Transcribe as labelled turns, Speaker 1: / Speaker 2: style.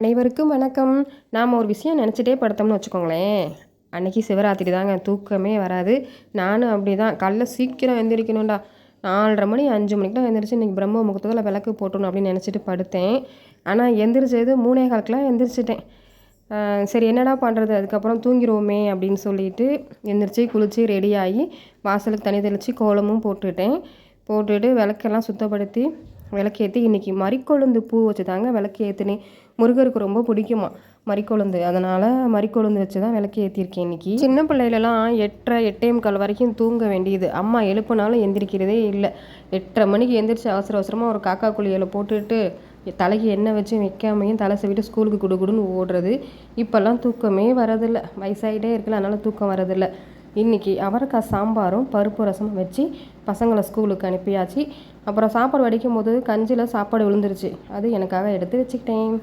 Speaker 1: அனைவருக்கும் வணக்கம். நாம் ஒரு விஷயம் நினச்சிட்டே படுத்தோம்னு வச்சுக்கோங்களேன், அன்றைக்கி சிவராத்திரி தாங்க, தூக்கமே வராது. நானும் அப்படி தான் காலைல சீக்கிரம் எழுந்திரிக்கணும்டா, 4:30 மணி 5 மணிக்கெலாம் எழுந்திரிச்சு இன்றைக்கி பிரம்ம முகூர்த்தத்தில் விளக்கு போட்டணும் அப்படின்னு நினச்சிட்டு படுத்தேன். ஆனால் எந்திரிச்சது 3:15க்கெலாம் எந்திரிச்சிட்டேன். சரி என்னடா பண்ணுறது, அதுக்கப்புறம் தூங்கிடுவோமே அப்படின்னு சொல்லிட்டு எந்திரிச்சு குளித்து ரெடியாகி வாசலுக்கு தண்ணி தெளித்து கோலமும் போட்டுட்டு விளக்கெல்லாம் சுத்தப்படுத்தி விளக்கேற்றி இன்றைக்கி மறிக்கொழுந்து பூ வச்சு தாங்க விளக்கு ஏற்றினேன். முருகருக்கு ரொம்ப பிடிக்குமா மறிக்கொழுந்து, அதனால் மறிக்கொழுந்து வச்சு தான் விளக்கு ஏற்றிருக்கேன் இன்றைக்கி. சின்ன பிள்ளைகளெல்லாம் 8:30 8:45 வரைக்கும் தூங்க வேண்டியது, அம்மா எழுப்புனாலும் எந்திரிக்கிறதே இல்லை. 8:30 மணிக்கு எந்திரிச்சு அவசர அவசரமாக ஒரு காக்கா குளியலை போட்டுட்டு தலைக்கு எண்ணெய் வச்சு வைக்காமையும் தலை சீவிட்டு ஸ்கூலுக்கு குடுகுடுன்னு ஓடுறது. இப்போல்லாம் தூக்கமே வரதில்லை, வயசாகிட்டே இருக்குல்ல, அதனால் தூக்கம் வரதில்லை. இன்றைக்கி அவரைக்காய் சாம்பாரும் பருப்பு ரசமும் வச்சு பசங்களை ஸ்கூலுக்கு அனுப்பியாச்சு. அப்புறம் சாப்பாடு வடிக்கும் போது கஞ்சியில் சாப்பாடு விழுந்துருச்சு, அது எனக்காக எடுத்து வச்சுக்கிட்டேன்.